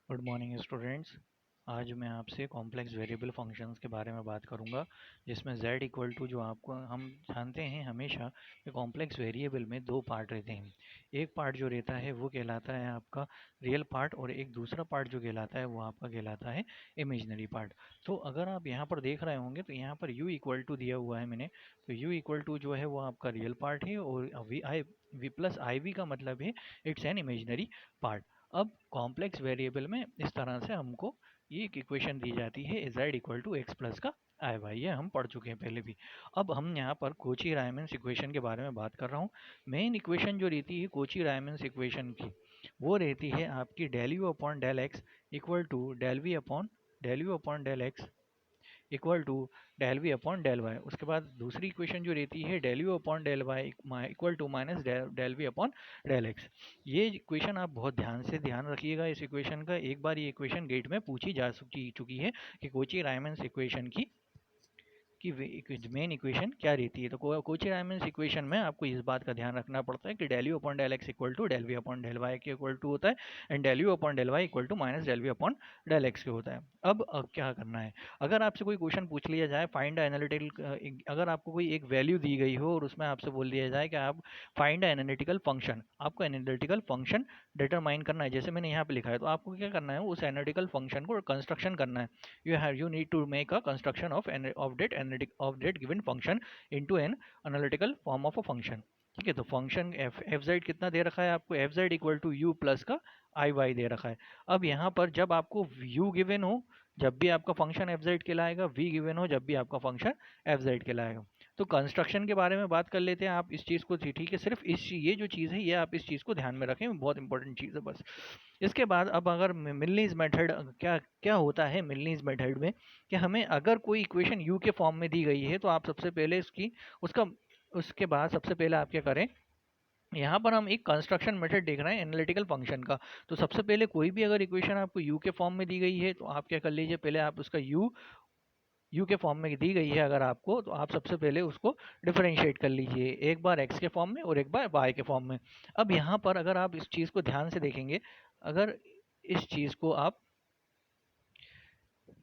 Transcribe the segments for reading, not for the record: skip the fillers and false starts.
Good morning students. आज मैं आपसे कॉम्प्लेक्स वेरिएबल फंक्शंस के बारे में बात करूंगा, जिसमें z इक्वल टू जो आपको हम जानते हैं हमेशा कि कॉम्प्लेक्स वेरिएबल में दो पार्ट रहते हैं। एक पार्ट जो रहता है वो कहलाता है आपका रियल पार्ट, और एक दूसरा पार्ट जो कहलाता है वो आपका कहलाता है इमेजिनरी पार्ट। तो अगर आप यहाँ पर देख रहे होंगे तो यहाँ पर u इक्वल टू दिया हुआ है मैंने, तो u इक्वल टू जो है वो आपका रियल पार्ट है, और वी प्लस आई वी का मतलब है इट्स एन इमेजिनरी पार्ट। अब कॉम्प्लेक्स वेरिएबल में इस तरह से हमको ये एक इक्वेशन दी जाती है z equal to x plus का आई वाई, ये हम पढ़ चुके हैं पहले भी। अब हम यहाँ पर कोची रायमंस इक्वेशन के बारे में बात कर रहा हूँ। मेन इक्वेशन जो रहती है कोची रायमंस इक्वेशन की, वो रहती है आपकी del u upon del x equal to del u upon del x equal to del v upon del y. उसके बाद दूसरी इक्वेशन जो रहती है del u upon del y equal to minus del v upon del x. ये equation आप बहुत ध्यान से ध्यान रखिएगा इस इक्वेशन का। एक बार ये इक्वेशन गेट में पूछी जा चुकी है कि कोची रायमंस इक्वेशन की मेन इक्वेशन क्या रहती है। तो कोची रायमंस इक्वेशन में आपको इस बात का ध्यान रखना पड़ता है कि del u upon del x equal to del v upon del y के इक्वल टू होता है, and del u upon del y equal to minus del v upon del x के होता है। अब क्या करना है, अगर आपसे कोई क्वेश्चन पूछ लिया जाए फाइंड एनालिटिकल, अगर आपको कोई एक वैल्यू दी गई हो और उसमें आपसे बोल दिया जाए कि आप फाइंड एनालिटिकल फंक्शन, आपको एनालिटिकल फंक्शन डिटरमाइन करना है, जैसे मैंने यहाँ पे लिखा है, तो आपको क्या करना है, उस एनालिटिकल फंक्शन को कंस्ट्रक्शन करना है। you need to make a construction of that given function into an analytical form of a function। ठीक है, तो फंक्शन एफ जेड कितना दे रखा है आपको, f z equal to u plus का आई वाई दे रखा है। अब यहाँ पर जब आपको यू गिवन हो जब भी आपका फंक्शन एफ जेड कहलाएगा, वी गिवन हो जब भी आपका फंक्शन एफ जेड कहलाएगा। तो कंस्ट्रक्शन के बारे में बात कर लेते हैं, आप इस चीज़ को, ठीक है, सिर्फ ये जो चीज़ है ये आप इस चीज़ को ध्यान में रखें, बहुत इंपॉर्टेंट चीज़ है बस। इसके बाद अब अगर मिलनीज मेथड क्या क्या होता है मिलनीज मेथड में, कि हमें अगर कोई इक्वेशन यू के फॉर्म में दी गई है तो आप सबसे पहले इसकी उसका उसके बाद सबसे पहले आप क्या करें, यहाँ पर हम एक कंस्ट्रक्शन मेथड देख रहे हैं एनालिटिकल फंक्शन का। तो सबसे पहले कोई भी अगर इक्वेशन आपको यू के फॉर्म में दी गई है तो आप क्या कर लीजिए, पहले आप उसका यू के फॉर्म में दी गई है अगर आपको, तो आप सबसे पहले उसको डिफरेंशिएट कर लीजिए, एक बार एक्स के फॉर्म में और एक बार वाई के फॉर्म में। अब यहाँ पर अगर आप इस चीज़ को ध्यान से देखेंगे, अगर इस चीज़ को आप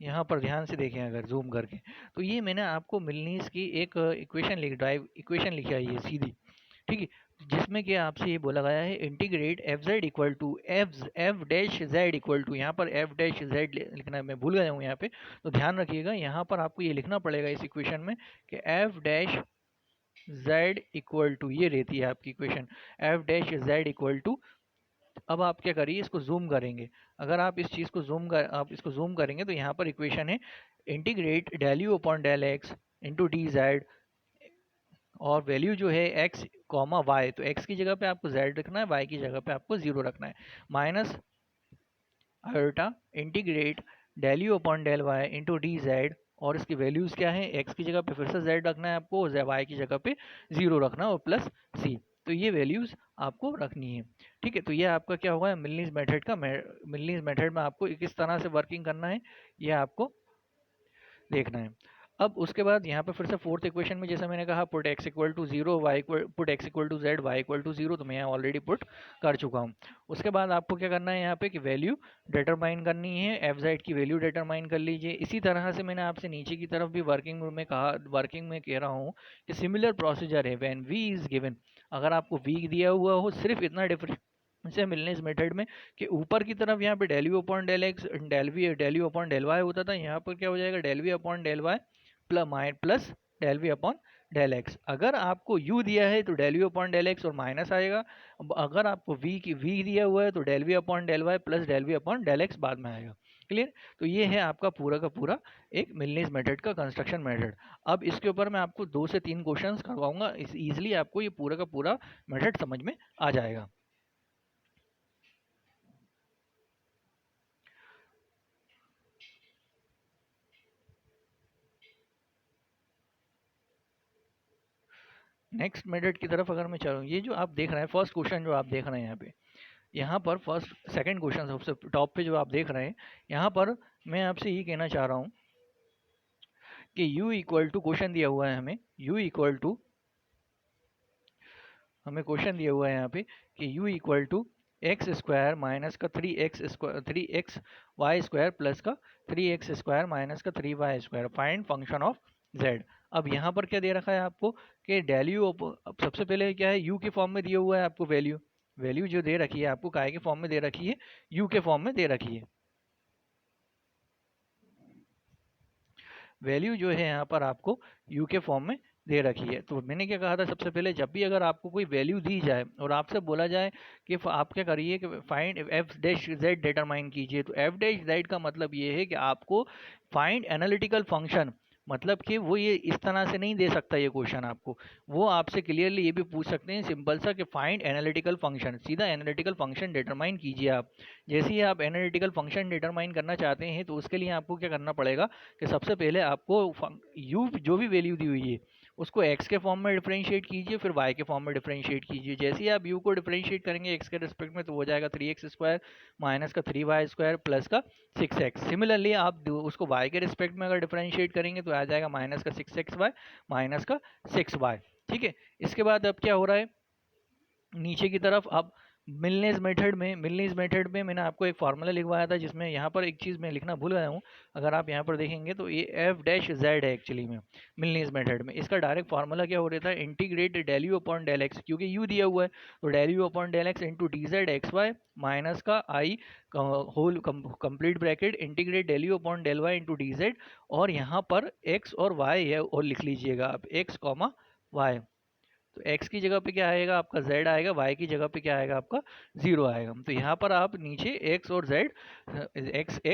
यहाँ पर ध्यान से देखें अगर जूम करके, तो ये मैंने आपको मिलनीस की एक इक्वेशन लिखी है ये सीधी, ठीक है, जिसमें कि आपसे ये बोला गया है integrate f z equal to f dash z equal to, यहाँ पर एफ डैश जेड लिखना है, मैं भूल गया हूँ यहाँ पे, तो ध्यान रखिएगा यहाँ पर आपको ये लिखना पड़ेगा इस इक्वेशन में कि f dash z equal to, ये रहती है आपकी equation f dash z equal to. अब आप क्या करिए, इसको जूम करेंगे, अगर आप इस चीज़ को आप इसको जूम करेंगे तो यहाँ पर इक्वेशन है integrate del u upon del x into d z, और वैल्यू जो है x कॉमा वाई, तो x की जगह पे आपको z रखना है, y की जगह पे आपको 0 रखना है, minus iota integrate del u upon del y into d z, और इसकी वैल्यूज़ क्या है, x की जगह पे फिर से z रखना है आपको, y की जगह पे 0 रखना है, और प्लस c, तो ये वैल्यूज़ आपको रखनी है। ठीक है, तो ये आपका क्या होगा, मिलनीज मेथड में आपको किस तरह से वर्किंग करना है ये आपको देखना है। अब उसके बाद यहाँ पे फिर से फोर्थ इक्वेशन में जैसे मैंने कहा put x equal to zero put x equal to z y equal to zero, तो मैं यहाँ ऑलरेडी पुट कर चुका हूँ। उसके बाद आपको क्या करना है, यहाँ पे कि वैल्यू डिटरमाइन करनी है, एफ जेड की वैल्यू डिटरमाइन कर लीजिए। इसी तरह से मैंने आपसे नीचे की तरफ भी वर्किंग में कह रहा हूँ कि सिमिलर प्रोसीजर है व्हेन v इज गिवन, अगर आपको v दिया हुआ हो, सिर्फ इतना डिफरेंस से मिलने इस मेथड में कि ऊपर की तरफ यहाँ पे del u upon del x del u upon del y होता था, यहाँ पर क्या हो जाएगा del v upon del y plus del v upon del x. अगर आपको u दिया है तो del u upon del x और माइनस आएगा, अगर आपको v दिया हुआ है तो del v upon del y plus del v upon del x बाद में आएगा। क्लियर, तो ये है आपका पूरा का पूरा एक मिलनीज मेथड का कंस्ट्रक्शन मेथड। अब इसके ऊपर मैं आपको 2 से 3 क्वेश्चंस करवाऊंगा, इस इजीली आपको ये पूरा का पूरा मेथड समझ में आ जाएगा। नेक्स्ट मेथड की तरफ अगर मैं चलूँ, ये जो आप देख रहे हैं फर्स्ट क्वेश्चन जो आप देख रहे हैं यहाँ पर फर्स्ट सेकंड क्वेश्चन सबसे टॉप पे जो आप देख रहे हैं, यहाँ पर मैं आपसे ये कहना चाह रहा हूँ कि u इक्वल टू, क्वेश्चन दिया हुआ है हमें u इक्वल टू, हमें क्वेश्चन दिया हुआ है यहाँ पे कि u equal to x square minus का 3x वाई स्क्वायर प्लस का 3x स्क्वायर माइनस का 3y square. Find function of z। अब यहाँ पर क्या दे रखा है आपको कि डेल यू, अब सबसे पहले क्या है, u के फॉर्म में दिया हुआ है आपको वैल्यू। वैल्यू जो दे रखी है आपको काय के फॉर्म में दे रखी है, u के फॉर्म में दे रखी है। वैल्यू जो है यहाँ पर आपको u के फॉर्म में दे रखी है। तो मैंने क्या कहा था, सबसे पहले जब भी अगर आपको कोई वैल्यू दी जाए और आपसे बोला जाए कि आप क्या करिए कि find F dash Z determine कीजिए, तो एफ डैश जेड का मतलब ये है कि आपको फाइंड एनालिटिकल फंक्शन, मतलब कि वो ये इस तरह से नहीं दे सकता ये क्वेश्चन आपको। वो आपसे क्लियरली ये भी पूछ सकते हैं सिंपल सा कि फाइंड एनालिटिकल फंक्शन, सीधा एनालिटिकल फंक्शन डिटरमाइन कीजिए आप। जैसे ही आप एनालिटिकल फंक्शन डिटरमाइन करना चाहते हैं तो उसके लिए आपको क्या करना पड़ेगा कि सबसे पहले आपको यू जो भी वैल्यू दी हुई है उसको x के फॉर्म में डिफरेंशिएट कीजिए, फिर y के फॉर्म में डिफरेंशिएट कीजिए। जैसे ही आप u को डिफरेंशिएट करेंगे x के रिस्पेक्ट में तो हो जाएगा 3x स्क्वायर माइनस का 3y स्क्वायर प्लस का 6x। सिमिलरली आप उसको y के रिस्पेक्ट में अगर डिफरेंशिएट करेंगे तो आ जाएगा माइनस का 6xy माइनस का 6y। ठीक है, इसके बाद अब क्या हो रहा है, नीचे की तरफ अब मिलनेस मेथड में मैंने आपको एक फार्मूला लिखवाया था, जिसमें यहाँ पर एक चीज़ मैं लिखना भूल गया हूँ। अगर आप यहाँ पर देखेंगे तो ये एफ डैश जेड है एक्चुअली में मिलनेस मेथड में। इसका डायरेक्ट फार्मूला क्या हो रहा था, integrate del u upon del x, क्योंकि यू दिया हुआ है तो del u upon del x into d z x y minus का i whole complete bracket integrate del u upon del y into d z. और यहाँ पर x और वाई है और लिख लीजिएगा आप एक्स कॉमा वाई। तो x की जगह पे क्या आएगा आपका z आएगा, y की जगह पे क्या आएगा आपका 0 आएगा। तो यहाँ पर आप नीचे x और z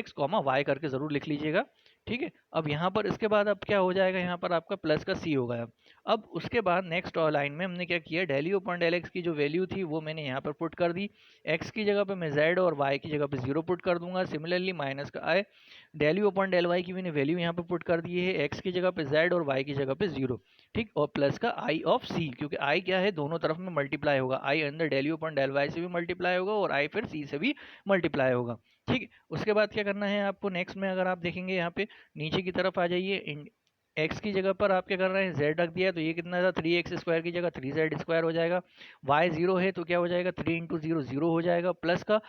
x कॉमा y करके ज़रूर लिख लीजिएगा। ठीक है, अब यहाँ पर इसके बाद अब क्या हो जाएगा, यहाँ पर आपका प्लस का c हो गया। अब उसके बाद नेक्स्ट लाइन में हमने क्या किया, del u upon del x की जो वैल्यू थी वो मैंने यहाँ पर पुट कर दी। x की जगह पे मैं z और y की जगह पे 0 पुट कर दूंगा। सिमिलरली माइनस का i, del u upon del y की मैंने वैल्यू यहाँ पे पुट कर दी है, x की जगह पे z और y की जगह पे 0। ठीक, और प्लस का आई ऑफ सी, क्योंकि आई क्या है दोनों तरफ में मल्टीप्लाई होगा, आई अंदर del u upon del y से भी मल्टीप्लाई होगा और आई फिर सी से भी मल्टीप्लाई होगा। ठीक, उसके बाद क्या करना है आपको, नेक्स्ट में अगर आप देखेंगे यहाँ पे नीचे की तरफ आ जाइए, एक्स की जगह पर आप क्या कर रहे हैं जेड रख दिया, तो ये कितना था 3x स्क्वायर की जगह 3z स्क्वायर हो जाएगा। वाई 0 है तो क्या हो जाएगा 3 इंटू 0 0 हो जाएगा, प्लस का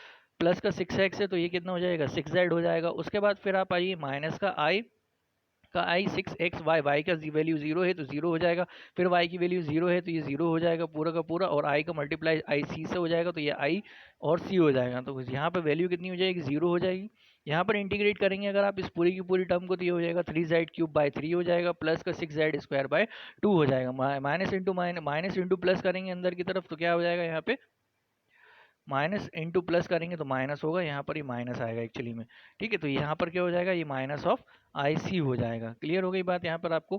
6x है तो ये कितना हो जाएगा 6z हो जाएगा। उसके बाद फिर आप आइए माइनस का आई 6xy, वाई का वैल्यू 0 है तो 0 हो जाएगा, फिर y की वैल्यू 0 है तो ये 0 हो जाएगा पूरा का पूरा, और i का मल्टीप्लाई आई सी से हो जाएगा तो ये i और c हो जाएगा। तो यहाँ पे वैल्यू कितनी हो जाएगी 0 हो जाएगी। यहाँ पर इंटीग्रेट करेंगे अगर आप इस पूरी की पूरी टर्म को तो ये हो जाएगा 3z³ हो जाएगा प्लस का 6z² हो जाएगा। माइनस इंटू प्लस करेंगे अंदर की तरफ तो क्या हो जाएगा, यहाँ पे माइनस इंटू प्लस करेंगे तो माइनस होगा, यहाँ पर ये माइनस आएगा एक्चुअली में। ठीक है, तो यहाँ पर क्या हो जाएगा, ये माइनस ऑफ आई सी हो जाएगा। क्लियर हो गई बात यहाँ पर आपको,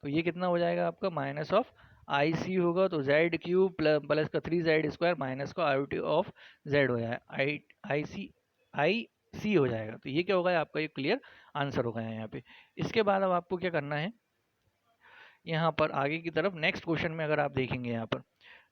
तो ये कितना हो जाएगा आपका माइनस ऑफ आई सी होगा तो z³ प्लस का 3z² माइनस का आई ऑफ z हो जाएगा, आई सी हो जाएगा। तो ये क्या होगा आपका, ये क्लियर आंसर होगा यहाँ पे। इसके बाद अब आपको क्या करना है, यहाँ पर आगे की तरफ नेक्स्ट क्वेश्चन में अगर आप देखेंगे, यहाँ पर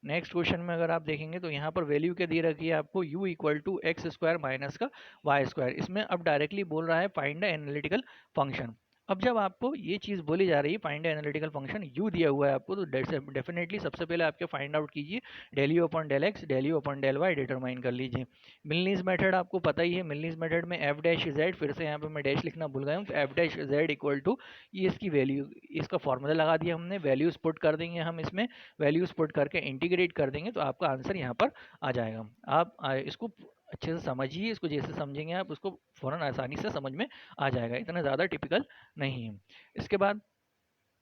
नेक्स्ट क्वेश्चन में अगर आप देखेंगे तो यहाँ पर वैल्यू क्या दे रखी है आपको, u equal to x square minus का वाई स्क्वायर। इसमें अब डायरेक्टली बोल रहा है फाइंड द एनालिटिकल फंक्शन। अब जब आपको ये चीज़ बोली जा रही है find the analytical function, u दिया हुआ है आपको, तो डेफिनेटली सबसे पहले आपके फाइंड आउट कीजिए del u upon del x del u upon del y determine कर लीजिए। मिलनीज मेथड आपको पता ही है, मिलनीज मेथड में एफ डैश जेड, फिर से यहाँ पे मैं डैश लिखना भूल गया हूँ, F dash z equal to ये इसकी वैल्यू, इसका फॉर्मूला लगा दिया हमने, वैल्यूज पुट कर देंगे हम इसमें, वैल्यूज पुट करके इंटीग्रेट कर देंगे तो आपका आंसर यहाँ पर आ जाएगा। आप इसको अच्छे से समझिए, इसको जैसे समझेंगे आप उसको फ़ौरन आसानी से समझ में आ जाएगा, इतना ज़्यादा टिपिकल नहीं है। इसके बाद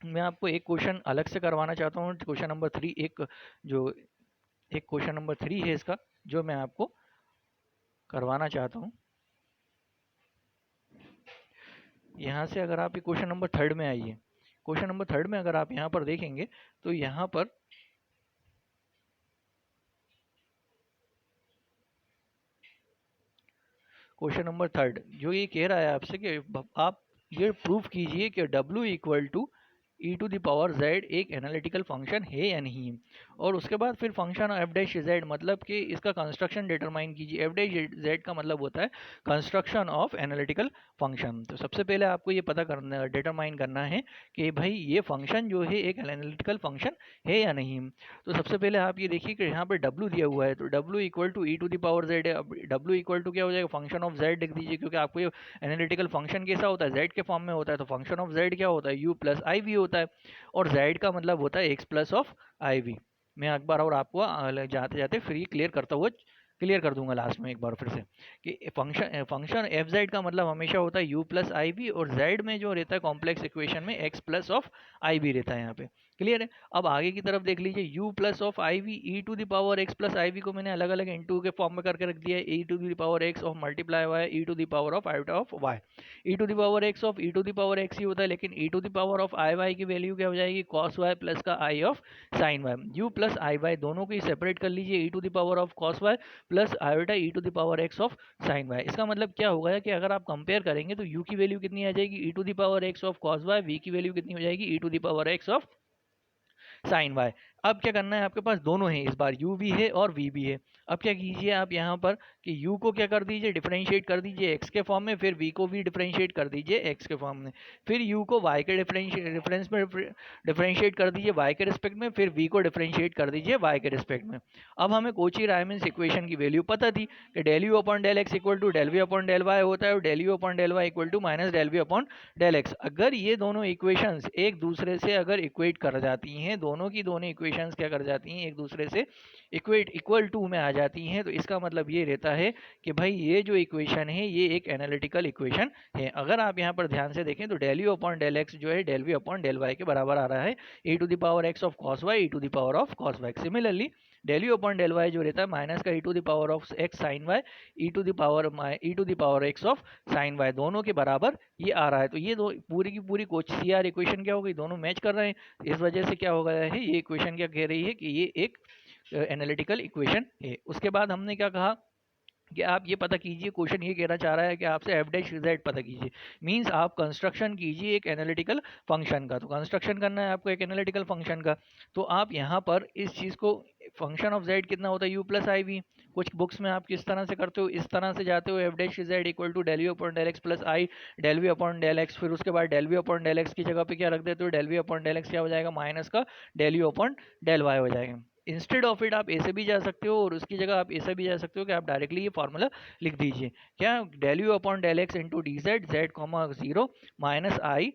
मैं आपको एक क्वेश्चन अलग से करवाना चाहता हूँ, क्वेश्चन नंबर 3, एक क्वेश्चन नंबर 3 है इसका जो मैं आपको करवाना चाहता हूँ। यहाँ से अगर आप क्वेश्चन नंबर 3 में आइए, क्वेश्चन नंबर 3 में अगर आप यहाँ पर देखेंगे तो यहाँ पर क्वेश्चन नंबर 3 जो ये कह रहा है आपसे कि आप ये प्रूफ कीजिए कि W equal to e to the power z एक एनालिटिकल फंक्शन है या नहीं। और उसके बाद फिर फंक्शन एफ डैश जेड मतलब कि इसका कंस्ट्रक्शन डिटरमाइन कीजिए। एफ डैश जेड का मतलब होता है कंस्ट्रक्शन ऑफ एनालिटिकल फंक्शन। तो सबसे पहले आपको ये पता करना डिटरमाइन करना है कि भाई ये फंक्शन जो है एक एनालिटिकल फंक्शन है या नहीं। तो सबसे पहले आप ये देखिए कि यहाँ पर डब्ल्यू दिया हुआ है, तो डब्ल्यू equal to e to the power z है। अब डब्ल्यू इक्वल टू क्या हो जाएगा, फंक्शन ऑफ जेड लिख दीजिए, क्योंकि आपको ये एनालिटिकल फंक्शन कैसा होता है, जेड के फॉर्म में होता है। तो फंक्शन ऑफ जेड क्या होता है, यू प्लस आई वी होता है, और जेड का मतलब होता है x plus of i v. मैं एक बार और आपको जाते जाते फ्री क्लियर कर दूंगा लास्ट में एक बार फिर से कि फंक्शन एफ जेड का मतलब हमेशा होता है यू प्लस आई वी, और जेड में जो रहता है कॉम्प्लेक्स इक्वेशन में x plus of i v रहता है यहाँ पे। क्लियर है। अब आगे की तरफ देख लीजिए, u plus of i v e to the power x plus i v को मैंने अलग अलग इंटू के फॉर्म में करके रख दिया है। E to the power x of multiply y e to the power of i of y. E to the power x of e to the power x ही होता है, लेकिन e to the power of i y की value क्या हो जाएगी, cos y plus का i of sine y. U plus i y दोनों को ही सेपरेट कर लीजिए, e to the power of cos y plus iota e to the power x of sine y. इसका मतलब क्या होगा कि अगर आप कंपेयर करेंगे तो u की वैल्यू कितनी आ जाएगी, e to the power x of cos y, v की वैल्यू कितनी हो जाएगी, e to the power x of sine y. अब क्या करना है, आपके पास दोनों है, इस बार u भी है और v भी है। अब क्या कीजिए आप यहाँ पर कि u को क्या कर दीजिए, डिफरेंशिएट कर दीजिए x के फॉर्म में, फिर v को भी डिफरेंशिएट कर दीजिए x के फॉर्म में, फिर u को y के डिफरेंस में डिफरेंशिएट कर दीजिए y के रिस्पेक्ट में, फिर v को डिफरेंशिएट कर दीजिए y के रिस्पेक्ट में। अब हमें कोची रायमंस इक्वेशन की वैल्यू पता थी कि del u upon del x equal to del v upon del y होता है, और del u upon del y equal to minus del v upon del x. अगर ये दोनों इक्वेशंस एक दूसरे से अगर इक्वेट कर जाती हैं, दोनों की दोनों इक्वेशंस क्या कर जाती हैं, एक दूसरे से इक्वल टू में आ जाती हैं, तो इसका मतलब ये रहता है कि भाई ये जो इक्वेशन है ये एक एनालिटिकल इक्वेशन है। अगर आप यहाँ पर ध्यान से देखें तो del u upon del x जो है del v upon del y के बराबर आ रहा है, e to the power x of cos y e to the power of cos y. Similarly del u upon del y जो रहता है माइनस का e to the power of x sine y e to the power x of sine y, दोनों के बराबर ये आ रहा है। तो ये दो पूरी की पूरी कोच सी आर इक्वेशन क्या हो गई, दोनों मैच कर रहे हैं। इस वजह से क्या हो गया है, ये इक्वेशन क्या कह रही है कि ये एक एनालिटिकल इक्वेशन है। उसके बाद हमने क्या कहा कि आप ये पता कीजिए, क्वेश्चन ये कहना चाह रहा है कि आपसे एफ डैश जेड पता कीजिए, मींस आप कंस्ट्रक्शन कीजिए एक एनालिटिकल फंक्शन का। तो कंस्ट्रक्शन करना है आपको एक एनालिटिकल फंक्शन का, तो आप यहाँ पर इस चीज़ को फंक्शन ऑफ जेड कितना होता है यू प्लस आई वी। कुछ बुक्स में आप किस तरह से करते हो, इस तरह से जाते हो, F dash z equal to del u upon del x plus i del v upon del x, फिर उसके बाद del v upon del x की जगह पे क्या रख देते हो, del v upon del x क्या हो जाएगा, माइनस का del u upon del y हो जाएगा। इंस्टेड ऑफ इट आप ऐसे भी जा सकते हो, और उसकी जगह आप ऐसे भी जा सकते हो कि आप डायरेक्टली ये फॉर्मूला लिख दीजिए, क्या del u upon del x into d z z comma zero minus i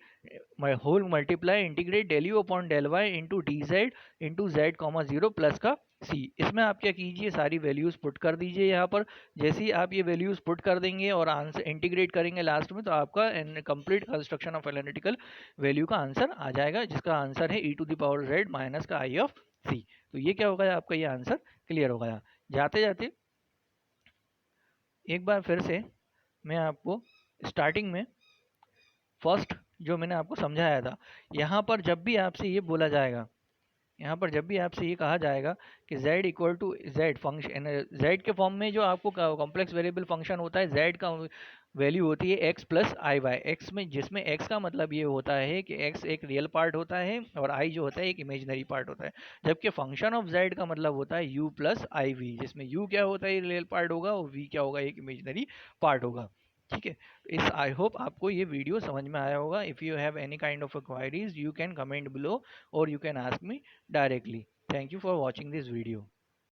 whole multiply integrate del u upon del y into d z into z comma zero plus का C. इसमें आप क्या कीजिए, सारी values put कर दीजिए यहाँ पर। जैसे ही आप ये वैल्यूज पुट कर देंगे और आंसर इंटीग्रेट करेंगे लास्ट में, तो आपका complete construction of analytical value का आंसर आ जाएगा, जिसका आंसर है e to the power z minus का आई ऑफ सी। तो ये क्या होगा, आपका ये आंसर क्लियर हो गया। जाते जाते एक बार फिर से मैं आपको स्टार्टिंग में फर्स्ट जो मैंने आपको समझाया था, यहाँ पर जब भी आपसे ये बोला जाएगा, यहाँ पर जब भी आपसे ये कहा जाएगा कि z equal to z function, z के फॉर्म में जो आपको कॉम्प्लेक्स वेरिएबल फंक्शन होता है, z का वैल्यू होती है x plus i Y. X में, जिसमें x का मतलब ये होता है कि x एक रियल पार्ट होता है और i जो होता है एक इमेजनरी पार्ट होता है, जबकि फंक्शन ऑफ z का मतलब होता है u प्लस आई वी, जिसमें u क्या होता है रियल पार्ट होगा और v क्या होगा एक इमेजनरी पार्ट होगा। ठीक है, इस आई होप आपको ये वीडियो समझ में आया होगा। If you have any kind of queries you can comment below और you can ask me directly. Thank you for watching this video.